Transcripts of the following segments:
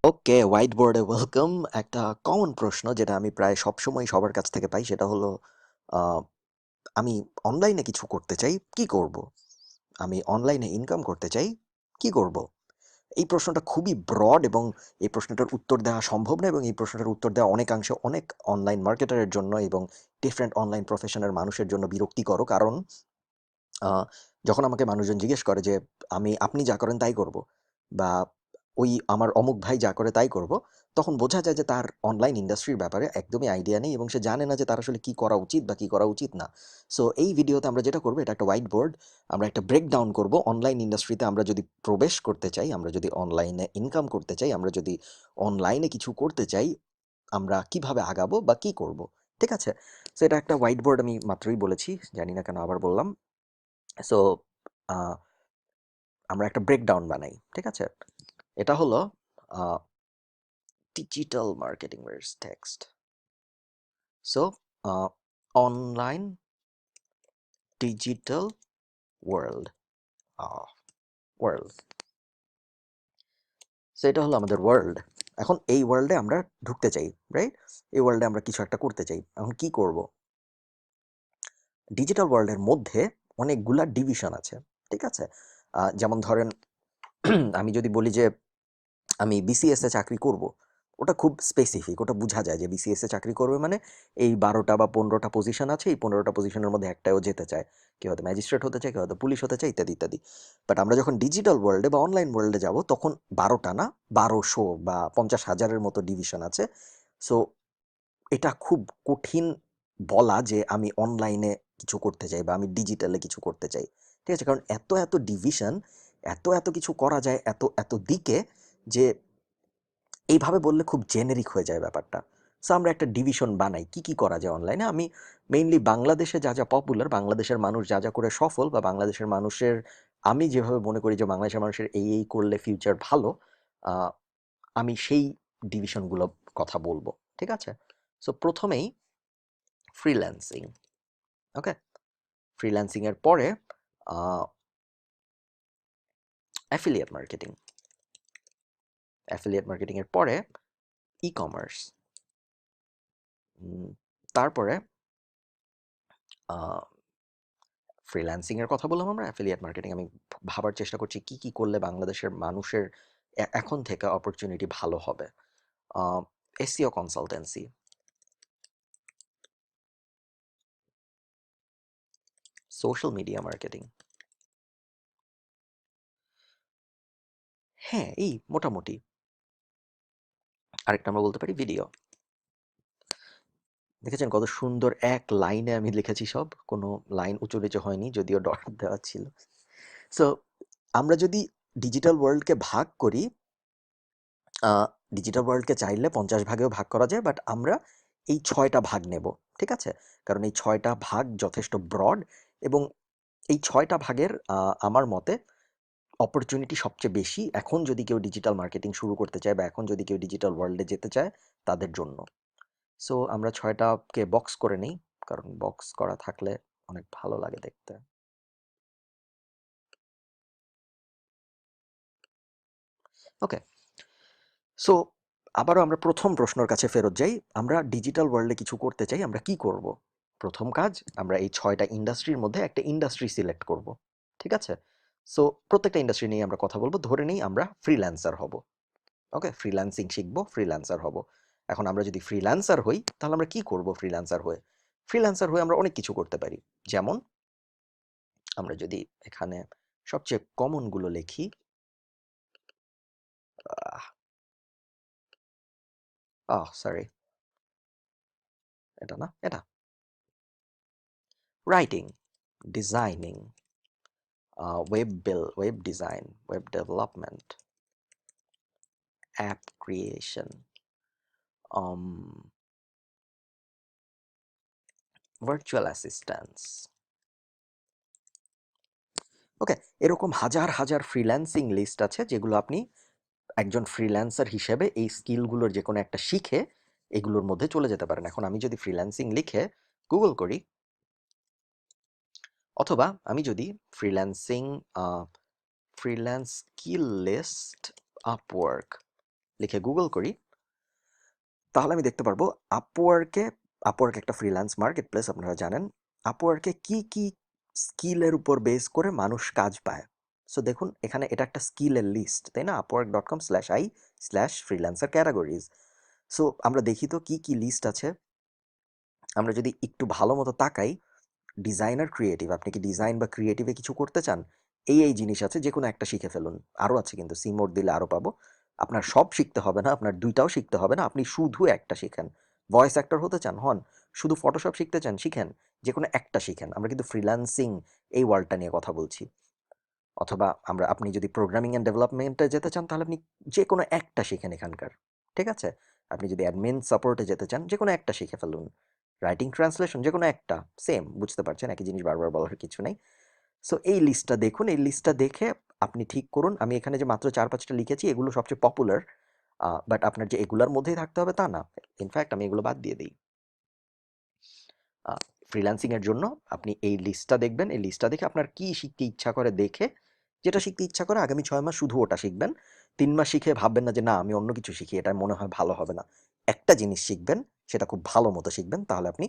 ওকে, white বোর্ডে welcome. একটা common প্রশ্ন যেটা আমি প্রায় সবসময় সবার কাছ থেকে পাই সেটা হলো, আহ, আমি অনলাইনে কিছু করতে চাই, কি করব? আমি অনলাইনে ইনকাম করতে চাই, কি করব? এই প্রশ্নটা খুবই ব্রড এবং এই প্রশ্নটার উত্তর দেওয়া সম্ভব না, এবং এই প্রশ্নটার উত্তর দেওয়া অনেকাংশে অনেক অনলাইন মার্কেটারের জন্য এবং ডিফারেন্ট অনলাইন প্রফেশনের মানুষের জন্য বিরক্তিকর। কারণ আহ, যখন আমাকে মানুষজন জিজ্ঞেস করে যে আপনি যা করেন তাই করব, বা ওই আমার অমুক ভাই যা করে তাই করব, তখন বোঝা যায় যে তার অনলাইন ইন্ডাস্ট্রির ব্যাপারে একদমই আইডিয়া নেই এবং সে জানে না যে তার আসলে কি করা উচিত বা কি করা উচিত না। সো এই ভিডিওতে আমরা যেটা করবো, এটা একটা হোয়াইট বোর্ড। আমরা একটা ব্রেকডাউন করব অনলাইন ইন্ডাস্ট্রিতে। আমরা যদি প্রবেশ করতে চাই, আমরা যদি অনলাইনে ইনকাম করতে চাই, আমরা যদি অনলাইনে কিছু করতে চাই, আমরা কিভাবে আগাবো বা কি করব। ঠিক আছে? সো এটা একটা হোয়াইট বোর্ড, আমি মাত্রই বলেছি, জানি না কেন আবার বললাম। সো আমরা একটা ব্রেকডাউন বানাই। ঠিক আছে? এটা হলো digital marketing verse text. So online digital world, world. So এটা হলো আমাদের ওয়ার্ল্ড। এখন এই ওয়ার্ল্ডে আমরা ঢুকতে চাই, রাইট? এই ওয়ার্ল্ডে আমরা কিছু একটা করতে চাই। এখন কি করব? ডিজিটাল ওয়ার্ল্ডের মধ্যে অনেকগুলা ডিভিশন আছে। ঠিক আছে? যেমন ধরেন, আমি যদি বলি যে আমি বিসিএস এ চাকরি করব, ওটা খুব স্পেসিফিক, ওটা বোঝা যায় যে বিসিএস এ চাকরি করবে মানে এই 12টা বা 15টা পজিশন আছে, এই 15টা পজিশনের মধ্যে একটাও যেতে চায়। কেউ হয়তো ম্যাজিস্ট্রেট হতে চায়, কেউ হয়তো পুলিশ হতে চায়, ইত্যাদি ইত্যাদি। বাট আমরা যখন ডিজিটাল ওয়ার্ল্ডে বা অনলাইন ওয়ার্ল্ডে যাব, তখন 12টা না, 1200 বা 50,000-এর মতো ডিভিশন আছে। সো এটা খুব কঠিন বলা যে আমি অনলাইনে কিছু করতে চাই বা আমি ডিজিটালে কিছু করতে চাই। ঠিক আছে? কারণ এত এত ডিভিশন, এত এত কিছু করা যায় এত এত দিকে, যে এইভাবে বললে খুব জেনেরিক হয়ে যায় ব্যাপারটা। সো আমরা একটা ডিভিশন বানাই কি কি করা যায় অনলাইনে। আমি মেইনলি বাংলাদেশে যা যা পপুলার, বাংলাদেশের মানুষ যা যা করে সফল, বা বাংলাদেশের মানুষের, আমি যেভাবে মনে করি যে বাংলাদেশের মানুষের এই এই করলে ফিউচার ভালো, আহ, আমি সেই ডিভিশনগুলো কথা বলবো। ঠিক আছে? সো প্রথমেই ফ্রিল্যান্সিং। ওকে, ফ্রিল্যান্সিং এর পরে অ্যাফিলিয়েট মার্কেটিং, অ্যাফিলিয়েট মার্কেটিং এর পরে ই কমার্স, তারপরে ফ্রিল্যান্সিং এর কথা বললাম, আমরা অ্যাফিলিয়েট মার্কেটিং। আমি ভাবার চেষ্টা করছি কি কি করলে বাংলাদেশের মানুষের এখন থেকে অপরচুনিটি ভালো হবে। SEO consultancy, social media marketing. হ্যাঁ, এই মোটামুটি। আরেকটা আমরা বলতে পারি ভিডিও। দেখেছেন কত সুন্দর এক লাইনে আমি লিখেছি সব, কোনো লাইন উঁচু নিচু হয়নি, যদিও ডট দেওয়া ছিল। সো আমরা যদি ডিজিটাল ওয়ার্ল্ডকে ভাগ করি, ডিজিটাল ওয়ার্ল্ডকে চাইলে 50 ভাগেও ভাগ করা যায়, বাট আমরা এই 6টা ভাগ নেব। ঠিক আছে? কারণ এই 6টা ভাগ যথেষ্ট ব্রড, এবং এই 6টা ভাগের আমার মতে অপরচুনিটি সবচেয়ে বেশি এখন যদি কেউ ডিজিটাল মার্কেটিং শুরু করতে চায়, বা এখন যদি কেউ ডিজিটাল ওয়ার্ল্ডে যেতে চায়, তাদের জন্য। সো আমরা 6টাকে বক্স করে নিই, কারণ বক্স করা থাকলে অনেক ভালো লাগে দেখতে। ওকে, সো আবারও আমরা প্রথম প্রশ্নের কাছে ফেরত যাই। আমরা ডিজিটাল ওয়ার্ল্ডে কিছু করতে চাই, আমরা কি করব? প্রথম কাজ, আমরা এই 6টা ইন্ডাস্ট্রির মধ্যে একটা ইন্ডাস্ট্রি সিলেক্ট করব। ঠিক আছে? সো প্রত্যেকটা ইন্ডাস্ট্রি নিয়ে আমরা কথা বলবো। ধরে নেই আমরা ফ্রিল্যান্সার হব। ওকে, ফ্রিল্যান্সিং শিখবো, ফ্রিল্যান্সার হব। এখন আমরা যদি ফ্রিল্যান্সার হই, তাহলে আমরা কি করব ফ্রিল্যান্সার হয়ে? ফ্রিল্যান্সার হয়ে আমরা অনেক কিছু করতে পারি। যেমন আমরা যদি এখানে সবচেয়ে কমন গুলো লিখি, সরি, এটা না, এটা writing, designing, web design, web development, app creation, virtual assistance. Okay, এরকম হাজার হাজার ফ্রিল্যান্সিং লিস্ট আছে, যেগুলো আপনি একজন ফ্রিল্যান্সার হিসেবে এই স্কিলগুলোর যে কোনো একটা শিখে এগুলোর মধ্যে চলে যেতে পারেন। এখন আমি যদি ফ্রিল্যান্সিং লিখে গুগল করি, অথবা আমি যদি freelancing freelance skill list Upwork, লিখে গুগল করি, তাহলে আমি দেখতে পারবো আপওয়ার্ক একটা ফ্রিল্যান্স মার্কেট প্লেস, আপনারা জানেন। আপওয়ার্কে কি কি স্কিলের উপর বেস করে মানুষ কাজ পায়। সো দেখুন এখানে এটা একটা স্কিলের লিস্ট, তাই না? upwork.com/i/freelancer categories. সো আমরা দেখি তো কি কি লিস্ট আছে। আমরা যদি একটু ভালো মতো তাকাই, ডিজাইনার ক্রিয়েটিভ, আপনি কি ডিজাইন বা ক্রিয়েটিভে কিছু করতে চান, এই জিনিস আছে, যে কোনো একটা শিখে ফেলুন। আরও আছে কিন্তু, সিমোড দিলে আরও পাবো। আপনার সব শিখতে হবে না, আপনার দুইটাও শিখতে হবে না, আপনি শুধু একটা শিখেন। ভয়েস অ্যাক্টর হতে চান, হন। শুধু ফটোশপ শিখতে চান, শিখেন। যে কোনো একটা শিখেন। আমরা কিন্তু ফ্রিল্যান্সিং এই ওয়ার্ল্ডটা নিয়ে কথা বলছি। অথবা আপনি যদি প্রোগ্রামিং অ্যান্ড ডেভেলপমেন্টে যেতে চান, তাহলে আপনি যে কোনো একটা শিখেন এখানকার। ঠিক আছে? আপনি যদি অ্যাডমিন সাপোর্টে যেতে চান, যে কোনো একটা শিখে ফেলুন। রাইটিং ট্রান্সলেশন, যে কোনো একটা, সেম, বুঝতে পারছেন, একই জিনিস বারবার বলার কিছু নেই। সো এই লিস্টটা দেখুন, এই লিস্টটা দেখে আপনি ঠিক করুন। আমি এখানে যে মাত্র 4-5টা লিখেছি, এগুলো সবচেয়ে পপুলার। বাট আপনার যে এগুলোর মধ্যেই থাকতে হবে তা না। ইনফ্যাক্ট আমি এগুলো বাদ দিয়ে দিই। ফ্রিল্যান্সিংয়ের জন্য আপনি এই লিস্টটা দেখবেন, এই লিস্টটা দেখে আপনার কি শিখতে ইচ্ছা করে দেখে, যেটা শিখতে ইচ্ছা করে আগামী 6 মাস শুধু ওটা শিখবেন। 3 মাস শিখে ভাববেন না যে না আমি অন্য কিছু শিখি, এটা মনে হয় ভালো হবে না। একটা জিনিস শিখবেন, সেটা খুব ভালো মতো শিখবেন, তাহলে আপনি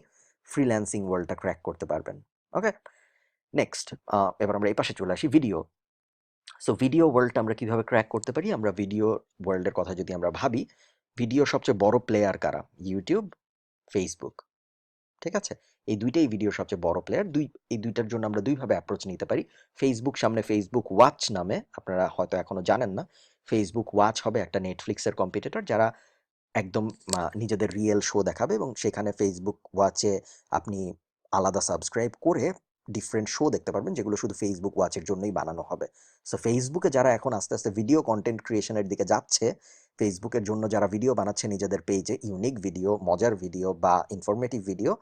ফ্রিল্যান্সিং ওয়ার্ল্ডটা ক্র্যাক করতে পারবেন। ওকে, নেক্সট। এবার আমরা এই পাশে চলে আসি, ভিডিও। সো ভিডিও ওয়ার্ল্ডটা আমরা কিভাবে ক্র্যাক করতে পারি? আমরা ভিডিও ওয়ার্ল্ডের কথা যদি আমরা ভাবি, ভিডিও সবচেয়ে বড় প্লেয়ার কারা? YouTube, Facebook. ঠিক আছে? এই দুইটাই ভিডিওর সবচেয়ে বড় প্লেয়ার। এই দুইটার জন্য আমরা দুইভাবে অ্যাপ্রোচ নিতে পারি। ফেসবুক সামনে ফেসবুক ওয়াচ নামে, আপনারা হয়তো এখনো জানেন না। ফেসবুক ওয়াচ হবে একটা নেটফ্লিক্সের কম্পিটিটর, যারা একদম নিজেদের রিয়েল শো দেখাবে, এবং সেখানে ফেসবুক ওয়াচে আপনি আলাদা সাবস্ক্রাইব করে ডিফারেন্ট শো দেখতে পারবেন, যেগুলো শুধু ফেসবুক ওয়াচের জন্যই বানানো হবে। সো ফেসবুকে যারা এখন আস্তে আস্তে ভিডিও কন্টেন্ট ক্রিয়েশনের দিকে যাচ্ছে, ফেসবুকের জন্য যারা ভিডিও বানাচ্ছে নিজেদের পেজে, ইউনিক ভিডিও, মজার ভিডিও বা ইনফরমেটিভ ভিডিও,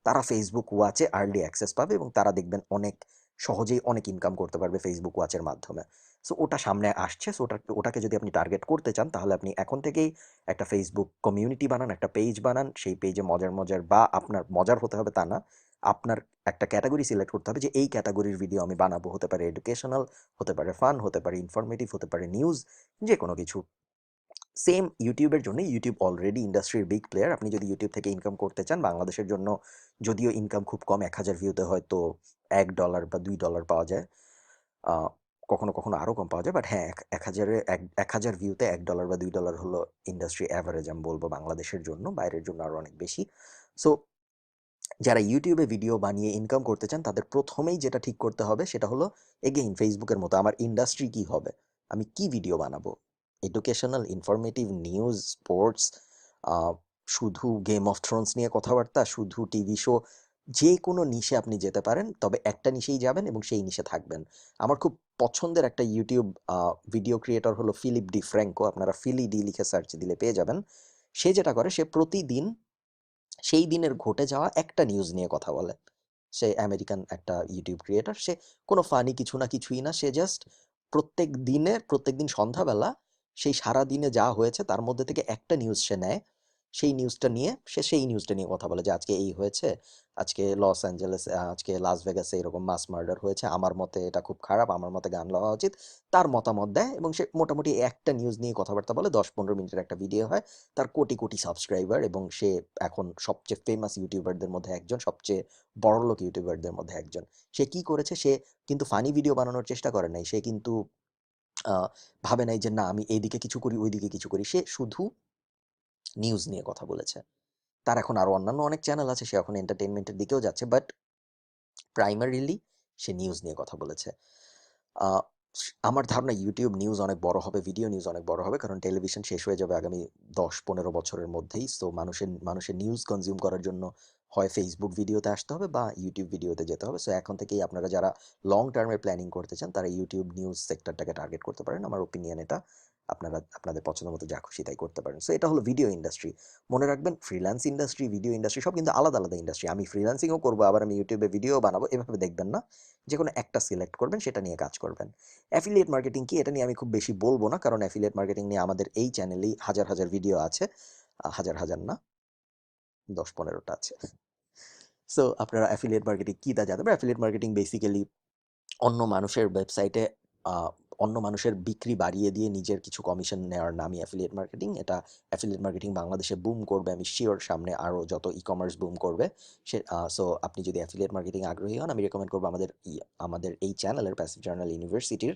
তারা ফেসবুক ওয়াচে আর্লি অ্যাক্সেস পাবে, এবং তারা দেখবেন অনেক সহজেই অনেক ইনকাম করতে পারবে ফেসবুক ওয়াচের মাধ্যমে। সো ওটা সামনে আসছে। সো ওটাকে যদি আপনি টার্গেট করতে চান, তাহলে আপনি এখন থেকেই একটা ফেসবুক কমিউনিটি বানান, একটা পেজ বানান। সেই পেজে মজার মজার, বা আপনার মজার হতে হবে তা না, আপনার একটা ক্যাটাগরি সিলেক্ট করতে হবে যে এই ক্যাটাগরির ভিডিও আমি বানাবো। হতে পারে এডুকেশনাল, হতে পারে ফান, হতে পারে ইনফরমেটিভ, হতে পারে নিউজ, যে কোনো কিছু। সেম ইউটিউবের জন্য, ইউটিউব অলরেডি ইন্ডাস্ট্রির বিগ প্লেয়ার। আপনি যদি ইউটিউব থেকে ইনকাম করতে চান, বাংলাদেশের জন্য যদিও ইনকাম খুব কম, 1000 ভিউতে হয়তো $1 বা $2 পাওয়া যায়। আহ, কখনো কখনো আরও কম পাওয়া যায়, বাট হ্যাঁ, 1000 ভিউতে $1 বা $2 হলো ইন্ডাস্ট্রি অ্যাভারেজ, আমি বলবো বাংলাদেশের জন্য। বাইরের জন্য আরও অনেক বেশি। সো যারা ইউটিউবে ভিডিও বানিয়ে ইনকাম করতে চান, তাদের প্রথমেই যেটা ঠিক করতে হবে সেটা হলো, এগেইন ফেসবুকের মতো, আমার ইন্ডাস্ট্রি কি হবে, আমি কি ভিডিও বানাবো। এডুকেশনাল, ইনফরমেটিভ, নিউজ, স্পোর্টস, শুধু গেম অফ থ্রোনস নিয়ে কথাবার্তা, শুধু টিভি শো, যে কোনো নিশে আপনি যেতে পারেন, তবে একটা নিশেই যাবেন এবং সেই নিশে থাকবেন। আমার খুব পছন্দের একটা ইউটিউব ভিডিও ক্রিয়েটর হলো ফিলিপ ডি ফ্র্যাঙ্কো। আপনারা ফিলি ডি লিখে সার্চ দিলে পেয়ে যাবেন। সে যেটা করে, সে প্রতিদিন সেই দিনের ঘটে যাওয়া একটা নিউজ নিয়ে কথা বলে। সে আমেরিকান একটা ইউটিউব ক্রিয়েটর। সে কোনো ফানি কিছু না, কিছুই না। সে জাস্ট প্রত্যেকদিন সন্ধ্যাবেলা সেই সারাদিনে যা হয়েছে তার মধ্যে থেকে একটা নিউজ সে নেয়। সেই নিউজটা নিয়ে কথা বলে যে আজকে এই হয়েছে, আজকে লস অ্যাঞ্জেলেস, আজকে লাস ভেগাসে এরকম মাস মার্ডার হয়েছে, আমার মতে এটা খুব খারাপ, আমার মতে গান লওয়া উচিত। তার মতামত দেয়, এবং সে মোটামুটি একটা নিউজ নিয়ে কথাবার্তা বলে, 10-15 মিনিটের একটা ভিডিও হয়। তার কোটি কোটি সাবস্ক্রাইবার, এবং সে এখন সবচেয়ে ফেমাস ইউটিউবারদের মধ্যে একজন, সবচেয়ে বড়লোক ইউটিউবারদের মধ্যে একজন। সে কি করেছে, সে কিন্তু ফানি ভিডিও বানানোর চেষ্টা করে নাই। সে কিন্তু আহ, ভাবে নাই যে না আমি এইদিকে কিছু করি, ওইদিকে কিছু করি। সে শুধু নিউজ নিয়ে কথা বলেছে। তার এখন আরো অন্যান্য অনেক চ্যানেল আছে, সে এখন এন্টারটেইনমেন্টের দিকেও যাচ্ছে, বাট প্রাইমারিলি সে নিউজ নিয়ে কথা বলেছে। আহ, আমার ধারণা ইউটিউব নিউজ অনেক বড় হবে, ভিডিও নিউজ অনেক বড় হবে, কারণ টেলিভিশন শেষ হয়ে যাবে আগামী 10-15 বছরের মধ্যেই। সো মানুষের নিউজ কনজিউম করার জন্য হয় ফেসবুক ভিডিওতে আসতে হবে বা ইউটিউব ভিডিওতে যেতে হবে। সো এখন থেকেই আপনারা যারা লং টার্মে প্ল্যানিং করতে চান, তারা ইউটিউব নিউজ সেক্টরটাকে টার্গেট করতে পারেন। আমার ওপিনিয়ন এটা। আপনারা আপনাদের পছন্দ মতো যা খুশি তাই করতে পারেন। সো এটা হলো ভিডিও ইন্ডাস্ট্রি। মনে রাখবেন, ফ্রিল্যান্স ইন্ডাস্ট্রি, ভিডিও ইন্ডাস্ট্রি সব কিন্তু আলাদা আলাদা ইন্ডাস্ট্রি। আমি ফ্রিল্যান্সিংও করবো, আবার আমি ইউটিউবে ভিডিও বানাবো, এভাবে দেখবেন না। যে কোনো একটা সিলেক্ট করবেন, সেটা নিয়ে কাজ করবেন। অ্যাফিলিয়েট মার্কেটিং কি, এটা নিয়ে আমি খুব বেশি বলবো না, কারণ অ্যাফিলিয়েট মার্কেটিং নিয়ে আমাদের এই চ্যানেলেই হাজার হাজার ভিডিও আছে। হাজার হাজার না, 10-15টা আছে। সো আপনারা অ্যাফিলিয়েট মার্কেটিং কি তা জানতে পারেন। অ্যাফিলিয়েট মার্কেটিং বেসিক্যালি অন্য মানুষের ওয়েবসাইটে অন্য মানুষের বিক্রি বাড়িয়ে দিয়ে নিজের কিছু কমিশন নেওয়ার নামই অ্যাফিলিয়েট মার্কেটিং। এটা অ্যাফিলিয়েট মার্কেটিং বাংলাদেশে বুম করবে, আমি শিওর। সামনে আরও যত ই কমার্স বুম করবে সে সো আপনি যদি অ্যাফিলিয়েট মার্কেটিং আগ্রহী হন, আমি রেকমেন্ড করবো আমাদের এই চ্যানেলের প্যাসিভ জার্নাল ইউনিভার্সিটির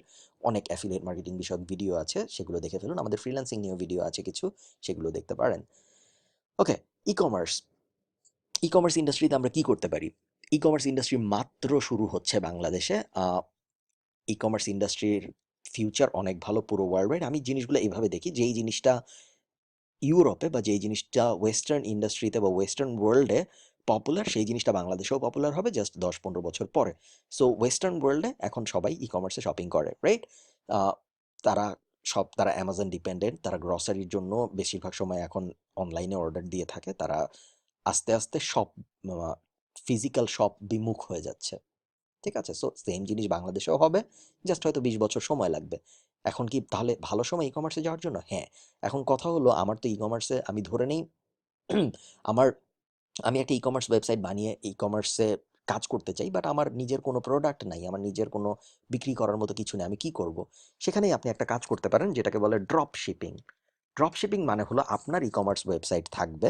অনেক অ্যাফিলিয়েট মার্কেটিং বিষয়ক ভিডিও আছে, সেগুলো দেখে ফেলুন। আমাদের ফ্রিল্যান্সিং নিয়েও ভিডিও আছে কিছু, সেগুলো দেখতে পারেন। ওকে, ই কমার্স। ই কমার্স ইন্ডাস্ট্রিতে আমরা কি করতে পারি? ই কমার্স ইন্ডাস্ট্রি মাত্র শুরু হচ্ছে বাংলাদেশে। ই কমার্স ইন্ডাস্ট্রির ফিউচার অনেক ভালো পুরো ওয়ার্ল্ড ওয়াইড। আমি জিনিসগুলো এইভাবে দেখি, যেই জিনিসটা ইউরোপে বা যেই জিনিসটা ওয়েস্টার্ন ইন্ডাস্ট্রিতে বা ওয়েস্টার্ন ওয়ার্ল্ডে পপুলার, সেই জিনিসটা বাংলাদেশেও পপুলার হবে জাস্ট 10-15 বছর পরে। সো ওয়েস্টার্ন ওয়ার্ল্ডে এখন সবাই ই কমার্সে শপিং করে, রাইট? তারা তারা অ্যামাজন ডিপেন্ডেন্ট, তারা গ্রসারির জন্য বেশিরভাগ সময় এখন অনলাইনে অর্ডার দিয়ে থাকে। তারা আস্তে আস্তে শপ, ফিজিক্যাল শপ বিমুখ হয়ে যাচ্ছে, ঠিক আছে? সো সেম জিনিস বাংলাদেশেও হবে, জাস্ট হয়তো 20 বছর সময় লাগবে। এখন কি তাহলে ভালো সময় ই কমার্সে যাওয়ার জন্য? হ্যাঁ। এখন কথা হলো, আমার তো ই কমার্সে, আমি ধরে নেই আমার আমি একটা ই কমার্স ওয়েবসাইট বানিয়ে ই কমার্সে কাজ করতে চাই, বাট আমার নিজের কোনো প্রোডাক্ট নাই, আমার নিজের কোনো বিক্রি করার মতো কিছু নেই। আমি কি করব? সেখানেই আপনি একটা কাজ করতে পারেন যেটাকে বলে ড্রপ শিপিং। ড্রপ শিপিং মানে হলো আপনার ই কমার্স ওয়েবসাইট থাকবে,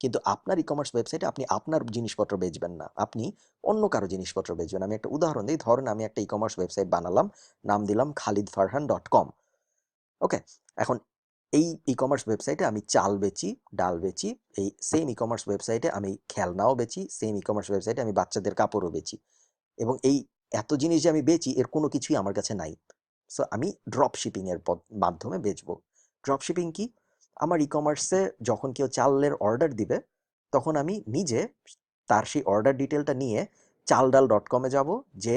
কিন্তু আপনার ই কমার্স ওয়েবসাইটে আপনি আপনার জিনিসপত্র বেচবেন না, আপনি অন্য কারো জিনিসপত্র বেচবেন। আমি একটা উদাহরণ দিই, ধরেন আমি একটা ই কমার্স ওয়েবসাইট বানালাম, নাম দিলাম khalidfarhan.com। ওকে, এখন এই ই কমার্স ওয়েবসাইটে আমি চাল বেচি, ডাল বেচি। এই সেম ই কমার্স ওয়েবসাইটে আমি খেলনাও বেচি, সেম ই কমার্স ওয়েবসাইটে আমি বাচ্চাদের কাপড়ও বেচি। এবং এই এত জিনিস যে আমি বেচি, এর কোনো কিছুই আমার কাছে নাই। সো আমি ড্রপ শিপিংয়ের মাধ্যমে বেচবো। ড্রপ শিপিং কি? আমার ই কমার্সে যখন কেউ চালের অর্ডার দিবে, তখন আমি নিজে তার সেই অর্ডার ডিটেলটা নিয়ে চালডাল.কমে যাব, যে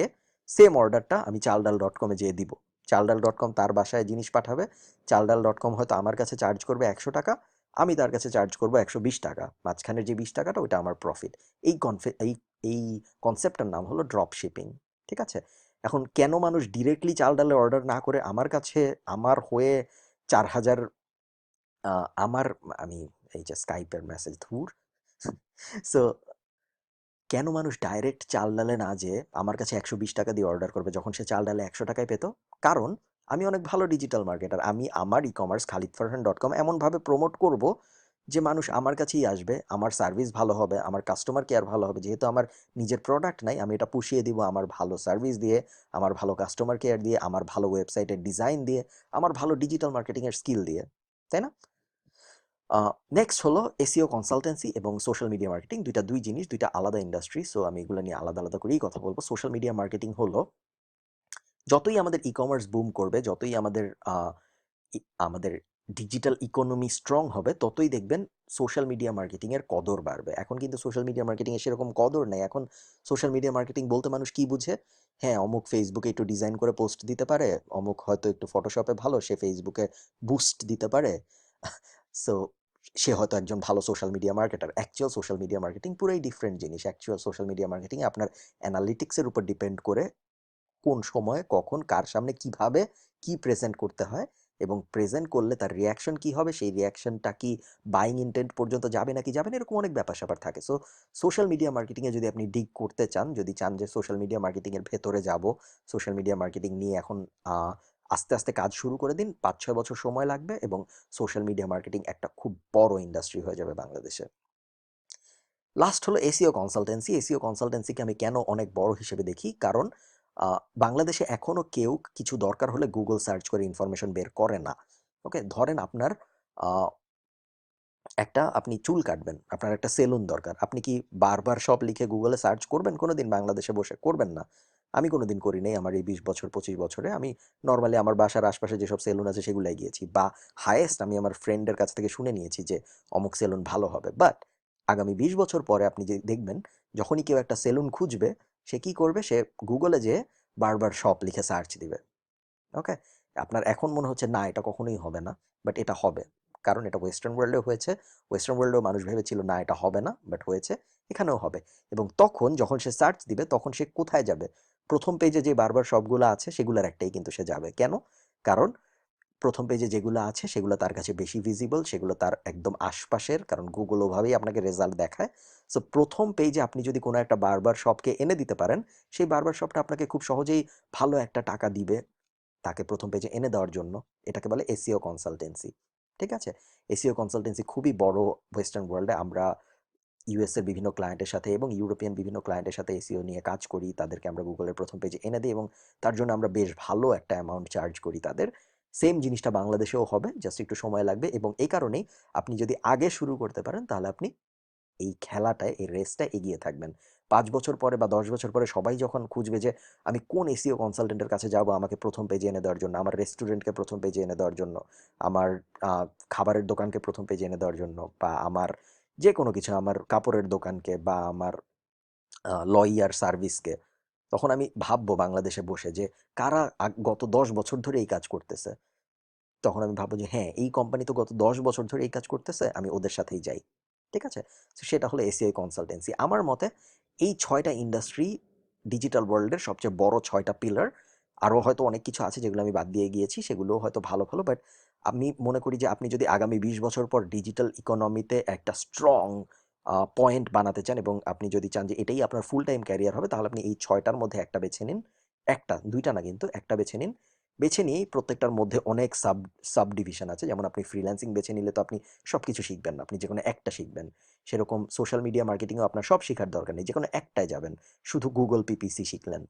সেম অর্ডারটা আমি চালডাল.কমে যেয়ে দিব। চালডাল.কম তার বাসায় জিনিস পাঠাবে, চালডাল.কম হয়তো আমার কাছে চার্জ করবে 100 টাকা, আমি তার কাছে চার্জ করবো 120 টাকা। মাঝখানের যে 20 টাকাটা, ওইটা আমার প্রফিট। এই কনসেপ্টটার নাম হলো ড্রপ শিপিং, ঠিক আছে? এখন কেন মানুষ ডিরেক্টলি চাল ডালের অর্ডার না করে আমার কাছে, আমার হয়ে 4,000, আমার, আমি এই যে স্কাইপের মেসেজ ধুর সো কেন মানুষ ডাইরেক্ট চাল ডালে না যেয়ে আমার কাছে 120 টাকা দিয়ে অর্ডার করবে, যখন সে চাল ডালে 100 টাকায় পেত? কারণ আমি অনেক ভালো ডিজিটাল মার্কেটার। আমি আমার ই কমার্স khalidfarhan.com এমনভাবে প্রমোট করব যে মানুষ আমার কাছেই আসবে, আমার সার্ভিস ভালো হবে, আমার কাস্টমার কেয়ার ভালো হবে। যেহেতু আমার নিজের প্রোডাক্ট নাই, আমি এটা পুষিয়ে দিব আমার ভালো সার্ভিস দিয়ে, আমার ভালো কাস্টমার কেয়ার দিয়ে, আমার ভালো ওয়েবসাইটের ডিজাইন দিয়ে, আমার ভালো ডিজিটাল মার্কেটিংয়ের স্কিল দিয়ে, তাই না? নেক্সট হলো এসইও কনসালটেন্সি এবং সোশ্যাল মিডিয়া মার্কেটিং। দুই জিনিস, দুইটা আলাদা ইন্ডাস্ট্রি। সো আমি এগুলো নিয়ে আলাদা আলাদা করেই কথা বলবো। সোশ্যাল মিডিয়া মার্কেটিং হলো, যতই আমাদের ই কমার্স বুম করবে, যতই আমাদের ডিজিটাল ইকোনমি স্ট্রং হবে, ততই দেখবেন সোশ্যাল মিডিয়া মার্কেটিংয়ের কদর বাড়বে। এখন কিন্তু সোশ্যাল মিডিয়া মার্কেটিংয়ে সেরকম কদর নেই। এখন সোশ্যাল মিডিয়া মার্কেটিং বলতে মানুষ কি বুঝে? হ্যাঁ, অমুক ফেসবুকে একটু ডিজাইন করে পোস্ট দিতে পারে, অমুক হয়তো একটু ফটোশপে ভালো, সে ফেসবুকে বুস্ট দিতে পারে। সো সে হয়তো একজন ভালো social media marketer. Actual social media marketing পুরাই ডিফারেন্ট জিনিস। অ্যাকচুয়াল সোশ্যাল মিডিয়া মার্কেটিংয়ে আপনার অ্যানালিটিক্সের উপর ডিপেন্ড করে কোন সময়, কখন, কার সামনে, কিভাবে কি প্রেজেন্ট করতে হয়, এবং প্রেজেন্ট করলে তার রিয়াকশন কি হবে, সেই রিয়াকশনটা কি বাইং ইন্টেন্ট পর্যন্ত যাবে নাকি যাবে না, এরকম অনেক ব্যাপার স্যাপার থাকে। সো সোশ্যাল মিডিয়া মার্কেটিংয়ে যদি আপনি ডিগ করতে চান, যদি চান যে সোশ্যাল মিডিয়া মার্কেটিংয়ের ভেতরে যাব, সোশ্যাল মিডিয়া মার্কেটিং নিয়ে এখন আস্তে আস্তে কাজ শুরু করে দিন। 5-6 বছর সময় লাগবে এবং সোশ্যাল মিডিয়া মার্কেটিং একটা খুব বড় ইন্ডাস্ট্রি হয়ে যাবে বাংলাদেশে। লাস্ট হলো এসইও কনসালটেন্সি। এসইও কনসালটেন্সিকে আমি কেন অনেক বড় হিসেবে দেখি? কারণ বাংলাদেশে এখনো কেউ কিছু দরকার হলে গুগল সার্চ করে ইনফরমেশন বের করে না। ওকে, ধরেন আপনার আপনি চুল কাটবেন, আপনার একটা সেলুন দরকার। আপনি কি বারবার শপ লিখে গুগলে সার্চ করবেন কোনোদিন? বাংলাদেশে বসে করবেন না। আমি কোনোদিন করি নাই আমার এই 20 বছর 25 বছরে। আমি নর্মালি আমার বাসার আশপাশে যেসব সেলুন আছে সেগুলাই গিয়েছি, বা হায়েস্ট আমি আমার ফ্রেন্ডের কাছ থেকে শুনে নিয়েছি যে অমুক সেলুন ভালো হবে। বাট আগামী 20 বছর পরে আপনি যে দেখবেন, যখনই কেউ একটা সেলুন খুঁজবে, সে কি করবে? সে গুগলে যেয়ে বারবার শপ লিখে সার্চ দিবে। ওকে, আপনার এখন মনে হচ্ছে না এটা কখনোই হবে না, বাট এটা হবে। কারণ এটা ওয়েস্টার্ন ওয়ার্ল্ডেও হয়েছে। ওয়েস্টার্ন ওয়ার্ল্ডেও মানুষ ভেবেছিল না এটা হবে না, বাট হয়েছে। এখানেও হবে। এবং তখন যখন সে সার্চ দিবে, তখন সে কোথায় যাবে? প্রথম পেজে যে বারবার সবগুলো আছে সেগুলোর একটাই কিন্তু সে যাবে। কেন? কারণ প্রথম পেজে যেগুলো আছে সেগুলো তার কাছে বেশি ভিজিবল, সেগুলো তার একদম আশপাশের, কারণ গুগল ওভাবেই আপনাকে রেজাল্ট দেখায়। সো প্রথম পেজে আপনি যদি কোনো একটা বারবার শপকে এনে দিতে পারেন, সেই বারবার শপটা আপনাকে খুব সহজেই ভালো একটা টাকা দিবে, তাকে প্রথম পেজে এনে দেওয়ার জন্য, এটাকে বলে এসইও কনসালটেন্সি। ঠিক আছে? এসইও কনসালটেন্সি খুবই বড় ওয়েস্টার্ন ওয়ার্ল্ডে। আমরা ইউএস এর বিভিন্ন ক্লায়েন্টের সাথে এবং ইউরোপিয়ান বিভিন্ন ক্লায়েন্টের সাথে এসইও নিয়ে কাজ করি। তাদেরকে আমরা গুগলের প্রথম পেজে এনে দিই এবং তার জন্য আমরা বেশ ভালো একটা অ্যামাউন্ট চার্জ করি তাদের। সেম জিনিসটা বাংলাদেশেও হবে, জাস্ট একটু সময় লাগবে এবং এই কারণেই আপনি যদি আগে শুরু করতে পারেন তাহলে আপনি এই খেলাটায়, এই রেসটায় এগিয়ে থাকবেন। ৫ বছর পরে বা ১০ বছর পরে সবাই যখন খুঁজবে যে আমি কোন এসইও কনসালটেন্টের কাছে যাবো আমাকে প্রথম পেজে এনে দেওয়ার জন্য, আমার রেস্টুরেন্টকে প্রথম পেজে এনে দেওয়ার জন্য, আমার আ খাবারের দোকানকে প্রথম পেজে এনে দেওয়ার জন্য, বা আমার যেকোনো কিছু, আমার কাপড়ের দোকানকে বা আমার লইয়ার সার্ভিসকে, তখন আমি ভাববো বাংলাদেশে বসে যে কারা গত ১০ বছর ধরে এই কাজ করতেছে। তখন আমি ভাববো যে হ্যাঁ, এই কোম্পানি তো গত ১০ বছর ধরে এই কাজ করতেছে, আমি ওদের সাথেই যাই। ঠিক আছে? তো সেটা হলো এসিআই কনসালটেন্সি। আমার মতে এই ৬ টা ইন্ডাস্ট্রি ডিজিটাল ওয়ার্ল্ডের সবচেয়ে বড় ৬ টা পিলার। আরো হয়তো অনেক কিছু আছে যেগুলো আমি বাদ দিয়ে গিয়েছি, সেগুলোও হয়তো ভালো, ভালো। বাট আমি মনে করি যে আপনি যদি আগামী ২০ বছর পর ডিজিটাল ইকোনমিতে একটা স্ট্রং পয়েন্ট বানাতে চান এবং আপনি যদি চান যে এটাই আপনার ফুল টাইম ক্যারিয়ার হবে, তাহলে আপনি এই ৬ টার মধ্যে একটা বেছে নিন। একটা, ২ টা না কিন্তু, একটা বেছে নিন। বেছে নিয়েই প্রত্যেকটার মধ্যে অনেক সাব ডিভিশন আছে। যেমন আপনি ফ্রিল্যান্সিং বেছে নিলে তো আপনি সবকিছু শিখবেন না। আপনি যেকোনো একটা শিখবেন। সেরকম সোশ্যাল মিডিয়া মার্কেটিংও আপনার সব শিখার দরকার নেই। যেকোনো একটায় যাবেন। শুধু Google PPC শিখলেন।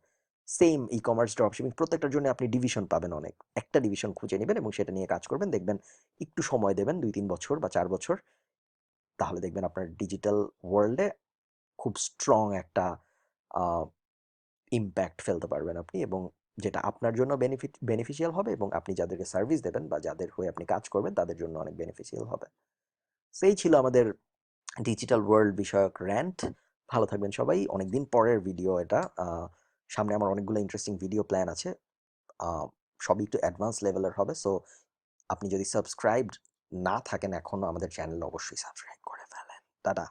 সেইম ই-কমার্স, ড্রপশিপিং প্রত্যেকটার জন্য আপনি ডিভিশন পাবেন অনেক। একটা ডিভিশন খুঁজে নিবেন এবং সেটা নিয়ে কাজ করবেন। দেখবেন একটু সময় দেবেন ২-৩ বছর বা ৪ বছর। তাহলে দেখবেন আপনার ডিজিটাল ওয়ার্ল্ডে খুব স্ট্রং একটা আ ইমপ্যাক্ট ফেলতে পারবেন আপনি এবং যেটা আপনার জন্য বেনিফিশিয়াল হবে এবং আপনি যাদেরকে সার্ভিস দেবেন বা যাদের হয়ে আপনি কাজ করবেন তাদের জন্য অনেক বেনিফিশিয়াল হবে। সেই ছিল আমাদের ডিজিটাল ওয়ার্ল্ড বিষয়ক র্যান্ট। ভালো থাকবেন সবাই। অনেকদিন পরের ভিডিও এটা। সামনে আমার অনেকগুলো ইন্টারেস্টিং ভিডিও প্ল্যান আছে। আ সবই একটু অ্যাডভান্স লেভেলের হবে। সো আপনি যদি সাবস্ক্রাইবড না থাকেন এখনো আমাদের চ্যানেল, অবশ্যই সাবস্ক্রাইব করে ফেলেন। টাটা।